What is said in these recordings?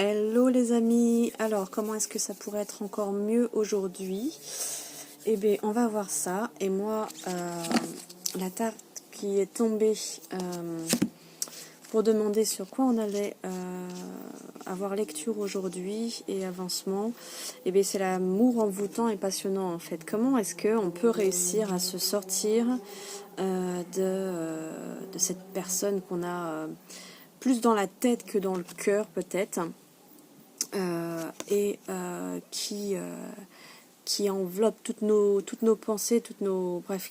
Hello les amis, alors comment est-ce que ça pourrait être encore mieux aujourd'hui? Eh bien on va voir ça, et moi la tarte qui est tombée pour demander sur quoi on allait avoir lecture aujourd'hui et avancement, eh bien c'est l'amour envoûtant et passionnant en fait. Comment est-ce qu'on peut réussir à se sortir de cette personne qu'on a plus dans la tête que dans le cœur peut-être, qui enveloppe toutes nos pensées, bref,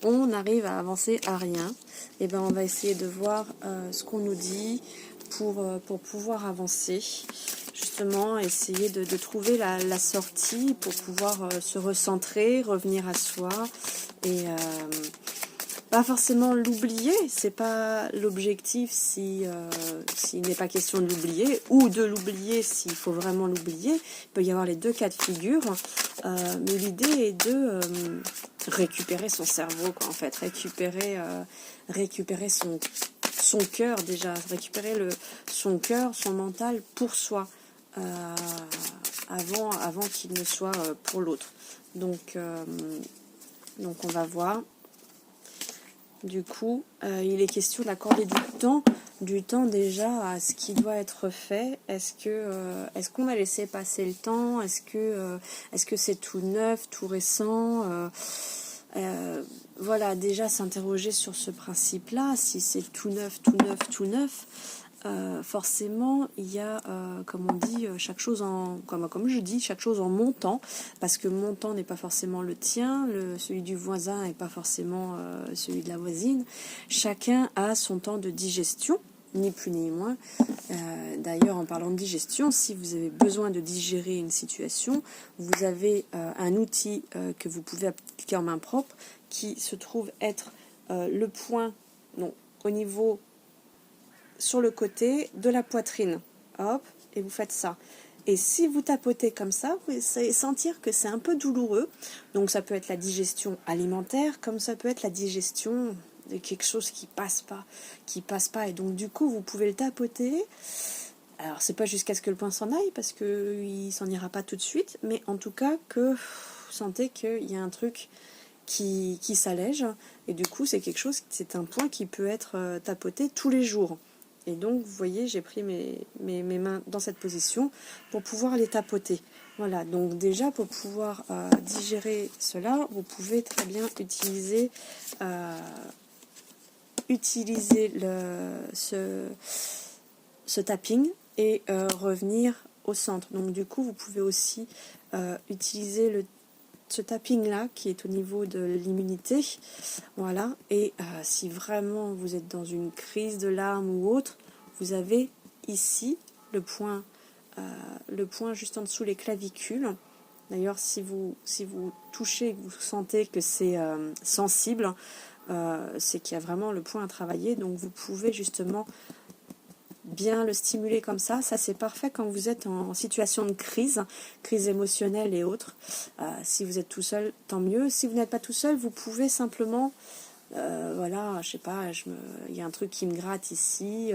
on arrive à avancer à rien. Et ben on va essayer de voir ce qu'on nous dit pour pouvoir avancer, justement essayer de trouver la sortie pour pouvoir se recentrer, revenir à soi et pas forcément l'oublier, c'est pas l'objectif s'il n'est pas question de l'oublier, ou de l'oublier s'il faut vraiment l'oublier. Il peut y avoir les deux cas de figure, mais l'idée est de récupérer son cerveau, quoi, en fait, récupérer son cœur déjà, récupérer son cœur, son mental pour soi, avant qu'il ne soit pour l'autre. Donc on va voir. Du coup, il est question d'accorder du temps déjà à ce qui doit être fait. Est-ce qu'on a laissé passer le temps? Est-ce que c'est tout neuf, tout récent? Voilà, déjà s'interroger sur ce principe-là. Si c'est tout neuf, forcément il y a, comme on dit, chaque chose comme je dis, chaque chose en montant, parce que mon temps n'est pas forcément le tien, celui du voisin n'est pas forcément celui de la voisine. Chacun a son temps de digestion, ni plus ni moins. D'ailleurs, en parlant de digestion, si vous avez besoin de digérer une situation, vous avez un outil que vous pouvez appliquer en main propre, qui se trouve être le point, non, au niveau, sur le côté de la poitrine. Hop, et vous faites ça. Et si vous tapotez comme ça, vous allez sentir que c'est un peu douloureux. Donc ça peut être la digestion alimentaire, comme ça peut être la digestion de quelque chose qui passe pas. Et donc du coup, vous pouvez le tapoter. Alors c'est pas jusqu'à ce que le point s'en aille, parce qu'il s'en ira pas tout de suite, mais en tout cas que vous sentez qu'il y a un truc qui s'allège. Et du coup, c'est un point qui peut être tapoté tous les jours. Et donc, vous voyez, j'ai pris mes mains dans cette position pour pouvoir les tapoter. Voilà, donc déjà, pour pouvoir digérer cela, vous pouvez très bien utiliser ce tapping et revenir au centre. Donc, du coup, vous pouvez aussi utiliser ce tapping-là qui est au niveau de l'immunité. Voilà, et si vraiment vous êtes dans une crise de larmes ou autre, vous avez ici le point juste en dessous les clavicules. D'ailleurs, si vous touchez et que vous sentez que c'est sensible, c'est qu'il y a vraiment le point à travailler. Donc vous pouvez justement bien le stimuler comme ça. Ça, c'est parfait quand vous êtes en situation de crise émotionnelle et autres. Si vous êtes tout seul, tant mieux. Si vous n'êtes pas tout seul, vous pouvez simplement, voilà, je sais pas, il y a un truc qui me gratte ici.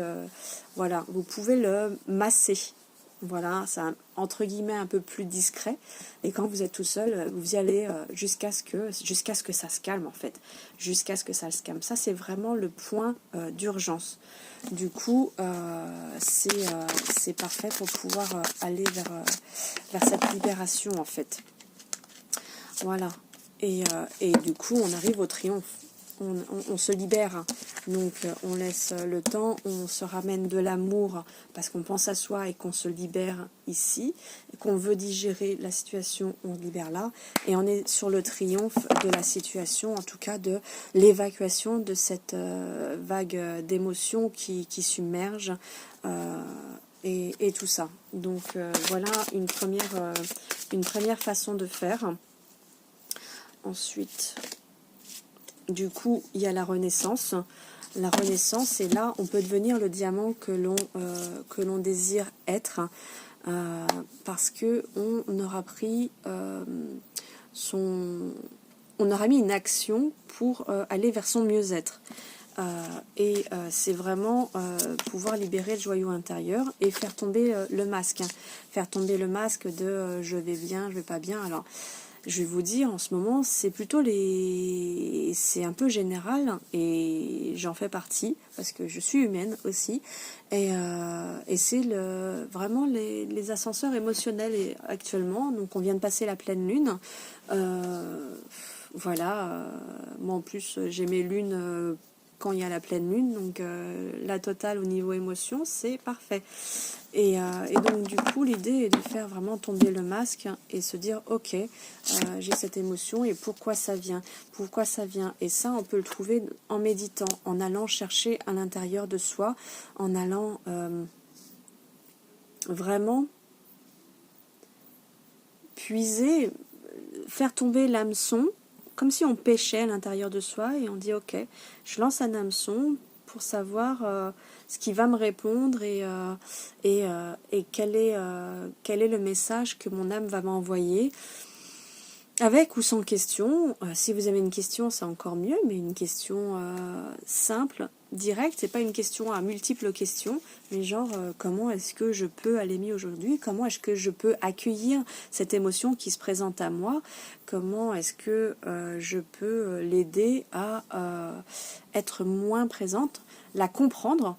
Voilà, vous pouvez le masser. Voilà, c'est entre guillemets un peu plus discret. Et quand vous êtes tout seul, vous y allez jusqu'à ce que ça se calme en fait. Jusqu'à ce que ça se calme. Ça, c'est vraiment le point d'urgence. Du coup, c'est parfait pour pouvoir aller vers cette libération en fait. Voilà. Et du coup, on arrive au triomphe. On se libère, donc on laisse le temps, on se ramène de l'amour parce qu'on pense à soi et qu'on se libère ici, qu'on veut digérer la situation, on se libère là, et on est sur le triomphe de la situation, en tout cas de l'évacuation de cette vague d'émotions qui submerge et tout ça. Donc voilà une première façon de faire. Ensuite, du coup, il y a la renaissance. La renaissance, c'est là, on peut devenir le diamant que l'on désire être, parce que on aura pris on aura mis une action pour aller vers son mieux-être. C'est vraiment pouvoir libérer le joyau intérieur et faire tomber le masque. Faire tomber le masque de je vais bien, je vais pas bien. Alors, je vais vous dire, en ce moment, c'est plutôt c'est un peu général et j'en fais partie parce que je suis humaine aussi. Et c'est vraiment les ascenseurs émotionnels actuellement. Donc, on vient de passer la pleine lune. Voilà. Moi, en plus, j'ai mes lunes quand il y a la pleine lune. Donc, la totale au niveau émotion, c'est parfait. Et donc du coup l'idée est de faire vraiment tomber le masque et se dire ok, j'ai cette émotion et pourquoi ça vient, et ça on peut le trouver en méditant, en allant chercher à l'intérieur de soi, en allant vraiment puiser, faire tomber l'hameçon comme si on pêchait à l'intérieur de soi et on dit ok, je lance un hameçon pour savoir ce qui va me répondre et quel est le message que mon âme va m'envoyer, avec ou sans question. Si vous avez une question, c'est encore mieux, mais une question simple, directe, c'est pas une question à multiples questions, mais genre comment est-ce que je peux aller mieux aujourd'hui, comment est-ce que je peux accueillir cette émotion qui se présente à moi, comment est-ce que je peux l'aider à être moins présente, la comprendre.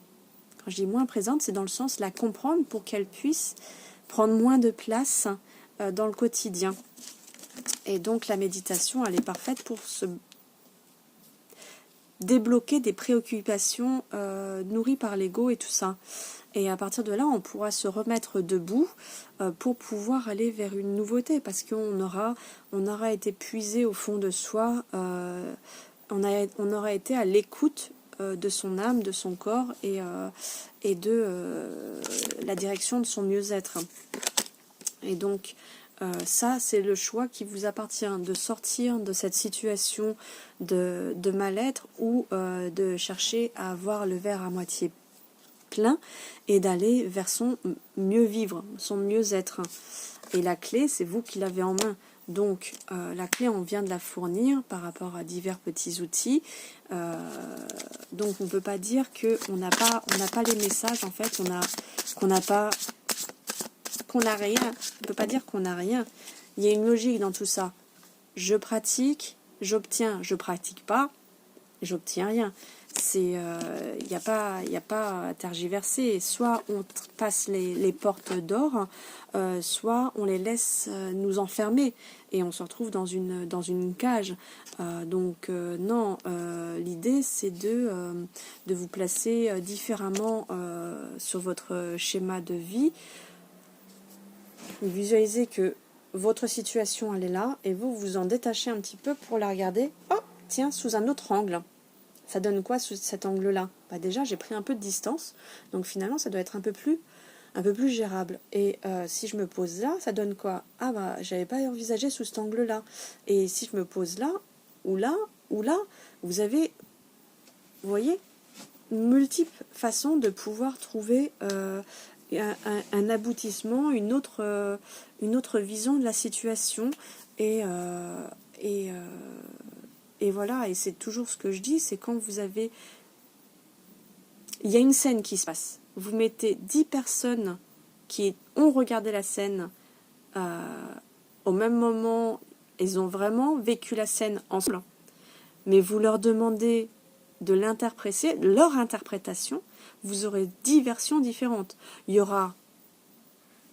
Quand je dis moins présente, c'est dans le sens la comprendre pour qu'elle puisse prendre moins de place dans le quotidien. Et donc la méditation, elle est parfaite pour se débloquer des préoccupations nourries par l'ego et tout ça. Et à partir de là, on pourra se remettre debout pour pouvoir aller vers une nouveauté, parce qu'on aura été puisé au fond de soi, on aura été à l'écoute de son âme, de son corps et de la direction de son mieux-être. Et donc, ça, c'est le choix qui vous appartient, de sortir de cette situation de mal-être ou de chercher à avoir le verre à moitié plein et d'aller vers son mieux vivre, son mieux-être. Et la clé, c'est vous qui l'avez en main. Donc, la clé, on vient de la fournir par rapport à divers petits outils. Donc, on ne peut pas dire qu'on n'a pas les messages, en fait, qu'on n'a rien. On ne peut pas dire qu'on n'a rien. Il y a une logique dans tout ça. Je pratique, j'obtiens. Je pratique pas, j'obtiens rien. Il n'y a pas à tergiverser. Soit on passe les portes d'or, soit on les laisse nous enfermer et on se retrouve dans une cage. Non, l'idée c'est de vous placer différemment sur votre schéma de vie. Visualisez que votre situation elle est là et vous vous en détachez un petit peu pour la regarder. Oh, tiens, sous un autre angle. Ça donne quoi sous cet angle-là? Déjà, j'ai pris un peu de distance, donc finalement, ça doit être un peu plus gérable. Et si je me pose là, ça donne quoi? J'avais pas envisagé sous cet angle-là. Et si je me pose là, ou là, vous avez, vous voyez, multiples façons de pouvoir trouver un aboutissement, une autre vision de la situation et voilà, et c'est toujours ce que je dis, c'est quand vous avez... Il y a une scène qui se passe. Vous mettez 10 personnes qui ont regardé la scène au même moment, elles ont vraiment vécu la scène ensemble. Mais vous leur demandez de l'interpréter, leur interprétation, vous aurez 10 versions différentes. Il y aura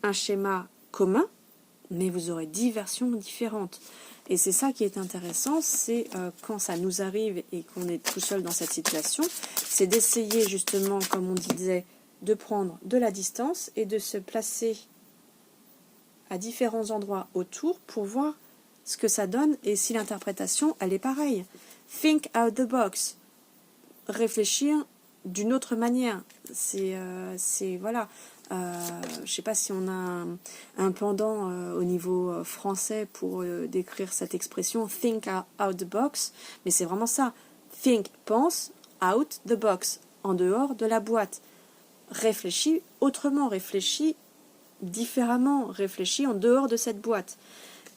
un schéma commun, mais vous aurez 10 versions différentes. Et c'est ça qui est intéressant, c'est quand ça nous arrive et qu'on est tout seul dans cette situation, c'est d'essayer justement, comme on disait, de prendre de la distance et de se placer à différents endroits autour pour voir ce que ça donne et si l'interprétation, elle est pareille. Think out the box. Réfléchir d'une autre manière. Voilà. Je ne sais pas si on a un pendant au niveau français pour décrire cette expression think out the box, mais c'est vraiment ça. Think, pense, out the box, en dehors de la boîte. Réfléchis autrement, réfléchis différemment, réfléchis en dehors de cette boîte.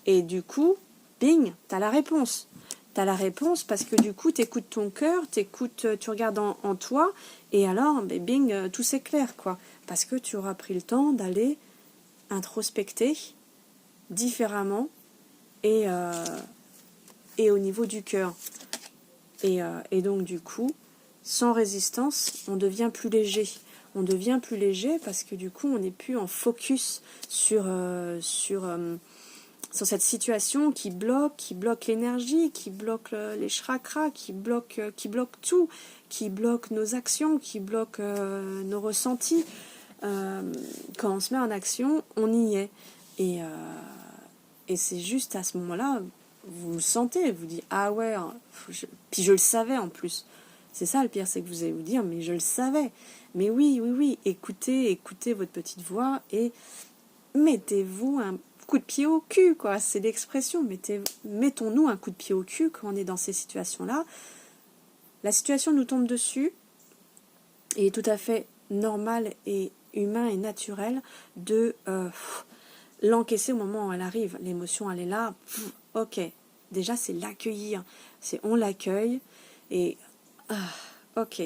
Et du coup, bing, tu as la réponse. tu as la réponse parce que du coup, tu écoutes ton cœur, tu regardes en toi, et alors, bing, tout s'éclaire, quoi. Parce que tu auras pris le temps d'aller introspecter différemment et au niveau du cœur. Et donc, du coup, sans résistance, on devient plus léger. On devient plus léger parce que du coup, on n'est plus en focus sur cette situation qui bloque l'énergie, qui bloque les chakras, qui bloque tout, qui bloque nos actions, qui bloque nos ressentis. Quand on se met en action, on y est. Et c'est juste à ce moment-là, vous le sentez, vous dites, ah ouais, puis je le savais en plus. C'est ça le pire, c'est que vous allez vous dire, mais je le savais. Mais oui, écoutez votre petite voix et mettez-vous un coup de pied au cul, quoi. C'est l'expression, mettons-nous un coup de pied au cul quand on est dans ces situations-là. La situation nous tombe dessus et il est tout à fait normal et humain et naturel de l'encaisser au moment où elle arrive. L'émotion, elle est là. Ok, déjà, c'est l'accueillir. On l'accueille et ok.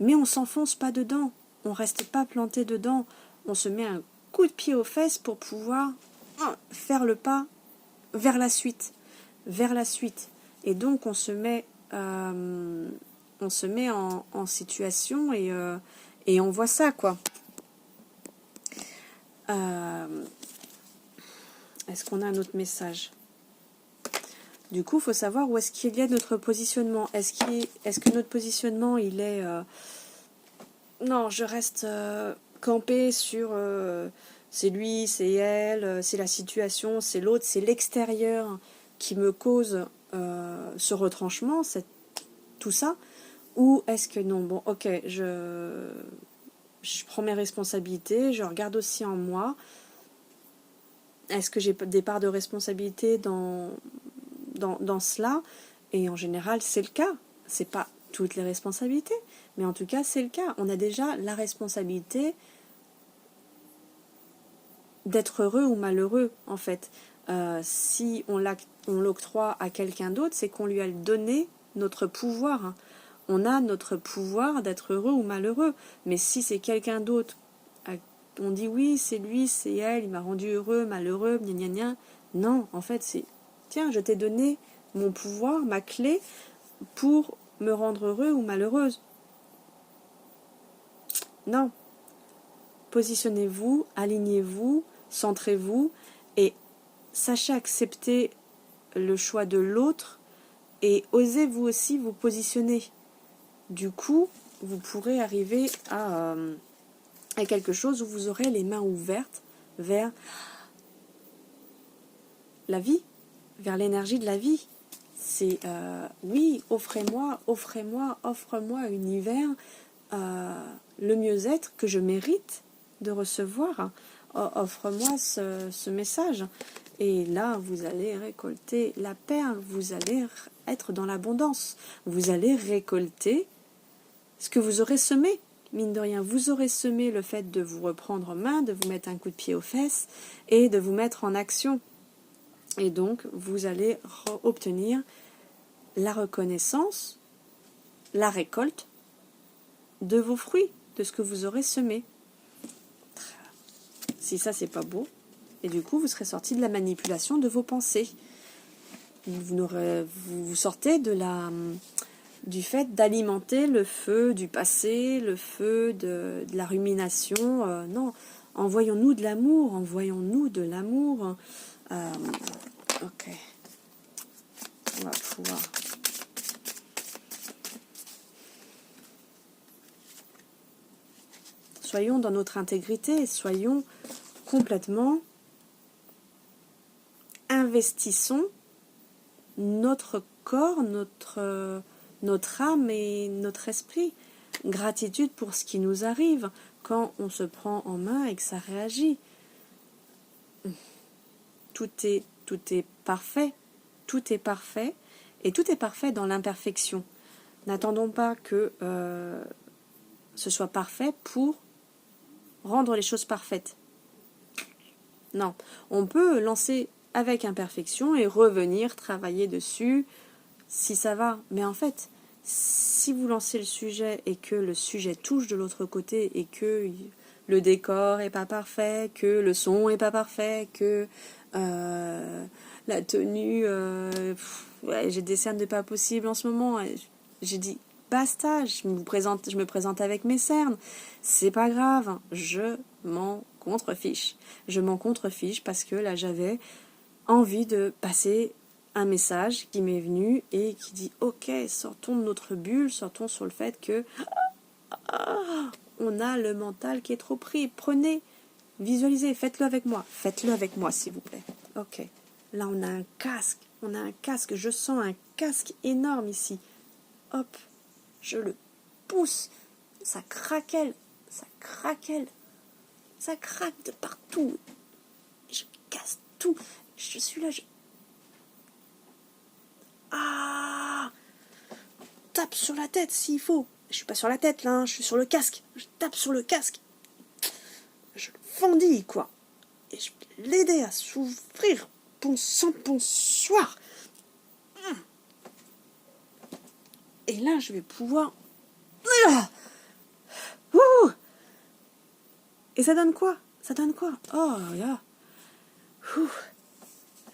Mais on s'enfonce pas dedans. On reste pas planté dedans. On se met un coup de pied aux fesses pour pouvoir faire le pas vers la suite. Et donc, on se met en situation et on voit ça, quoi. Est-ce qu'on a un autre message ? Du coup, il faut savoir où est-ce qu'il y a notre positionnement. Est-ce que notre positionnement, il est... non, je reste campée sur... c'est lui, c'est elle, c'est la situation, c'est l'autre, c'est l'extérieur qui me cause ce retranchement, tout ça. Ou est-ce que non, bon, ok, je prends mes responsabilités, je regarde aussi en moi. Est-ce que j'ai des parts de responsabilité dans cela? Et en général, c'est le cas. C'est pas toutes les responsabilités, mais en tout cas, c'est le cas. On a déjà la responsabilité d'être heureux ou malheureux, en fait. Si on l'octroie à quelqu'un d'autre, c'est qu'on lui a donné notre pouvoir. On a notre pouvoir d'être heureux ou malheureux. Mais si c'est quelqu'un d'autre, on dit oui, c'est lui, c'est elle, il m'a rendu heureux, malheureux, gna gna gna. Non, en fait, c'est tiens, je t'ai donné mon pouvoir, ma clé pour me rendre heureux ou malheureuse. Non. Positionnez-vous, alignez-vous, centrez-vous et sachez accepter le choix de l'autre et osez vous aussi vous positionner. Du coup, vous pourrez arriver à quelque chose où vous aurez les mains ouvertes vers la vie, vers l'énergie de la vie. C'est oui, offrez-moi, univers, le mieux-être que je mérite de recevoir. Offre-moi ce message. Et là, vous allez récolter la perle, vous allez être dans l'abondance. Vous allez récolter ce que vous aurez semé. Mine de rien, vous aurez semé le fait de vous reprendre en main, de vous mettre un coup de pied aux fesses et de vous mettre en action. Et donc, vous allez obtenir la reconnaissance, la récolte de vos fruits, de ce que vous aurez semé. Si ça, c'est pas beau, et du coup, vous serez sorti de la manipulation de vos pensées. Vous sortez du fait d'alimenter le feu du passé, le feu de la rumination. Non, envoyons-nous de l'amour, ok. On va pouvoir... Soyons dans notre intégrité, soyons complètement... Investissons notre corps, notre âme et notre esprit. Gratitude pour ce qui nous arrive quand on se prend en main et que ça réagit. Tout est parfait. Tout est parfait. Et tout est parfait dans l'imperfection. N'attendons pas que ce soit parfait pour rendre les choses parfaites. Non. On peut lancer avec imperfection et revenir travailler dessus si ça va. Mais en fait, si vous lancez le sujet et que le sujet touche de l'autre côté et que le décor est pas parfait, que le son est pas parfait, que la tenue, ouais, j'ai des cernes de pas possible en ce moment. J'ai dit basta, je me présente avec mes cernes. C'est pas grave, je m'en contrefiche. Je m'en contrefiche parce que là j'avais envie de passer un message qui m'est venu et qui dit ok, sortons de notre bulle, sortons sur le fait que on a le mental qui est trop pris. Prenez, visualisez, faites-le avec moi s'il vous plaît. Ok, là on a un casque, je sens un casque énorme ici. Hop, je le pousse, ça craquelle, ça craque de partout. Je casse tout, je suis là, tape sur la tête s'il faut. Je suis pas sur la tête là, je suis sur le casque. Je tape sur le casque. Je le fendis quoi. Et je vais l'aider à s'ouvrir. Bonsoir. Et là, je vais pouvoir... Et ça donne quoi? Oh là.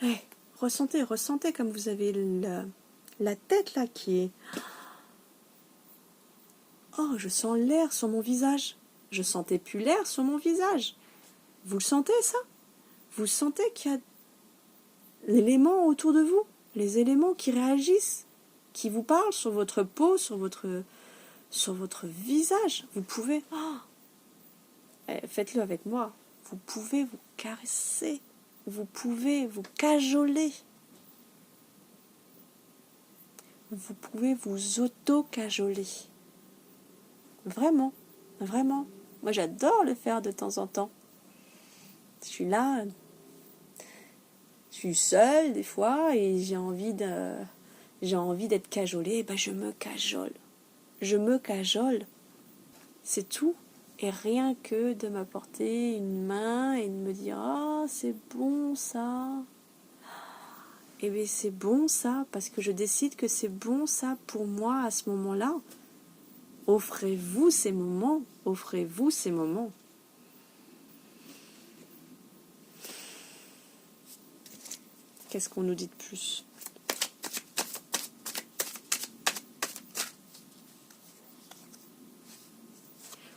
Hey, ressentez comme vous avez la tête là qui est... Oh, je sens l'air sur mon visage. Je sentais plus l'air sur mon visage. Vous le sentez ça? Vous sentez qu'il y a l'élément autour de vous, les éléments qui réagissent, qui vous parlent sur votre peau, sur votre visage. Vous pouvez... faites-le avec moi. Vous pouvez vous caresser. Vous pouvez vous cajoler. Vous pouvez vous auto-cajoler. Vraiment, vraiment. Moi, j'adore le faire de temps en temps. Je suis là, je suis seule des fois et j'ai envie d'être cajolée. Ben, je me cajole. C'est tout. Et rien que de m'apporter une main et de me dire « Ah, c'est bon ça !» Eh bien, c'est bon ça, parce que je décide que c'est bon ça pour moi à ce moment-là. Offrez-vous ces moments. Qu'est-ce qu'on nous dit de plus?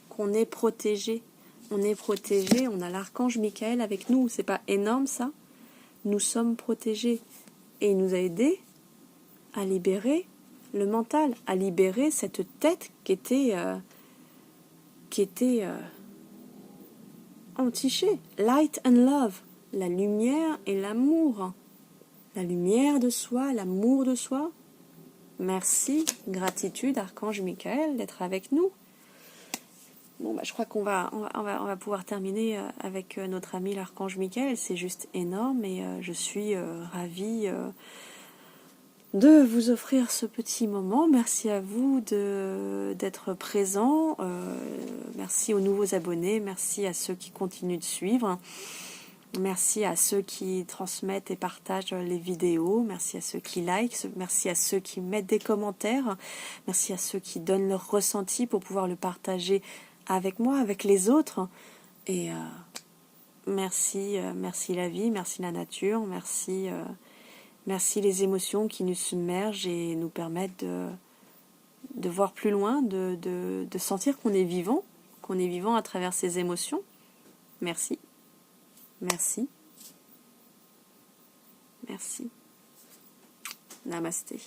Qu'on est protégé. On est protégé, on a l'archange Michael avec nous. C'est pas énorme ça? Nous sommes protégés. Et il nous a aidés à libérer le mental, à libérer cette tête qui était entichée. Light and love, la lumière et l'amour. La lumière de soi, l'amour de soi. Merci, gratitude, Archange Michael, d'être avec nous. Bon, je crois qu'on va pouvoir terminer avec notre ami l'Archange Michael. C'est juste énorme et je suis ravie de vous offrir ce petit moment. Merci à vous d'être présents. Merci aux nouveaux abonnés. Merci à ceux qui continuent de suivre. Merci à ceux qui transmettent et partagent les vidéos. Merci à ceux qui likent. Merci à ceux qui mettent des commentaires. Merci à ceux qui donnent leur ressenti pour pouvoir le partager avec moi, avec les autres. Et merci la vie, merci la nature, merci les émotions qui nous submergent et nous permettent de voir plus loin, de sentir qu'on est vivant à travers ces émotions. Merci. Namasté.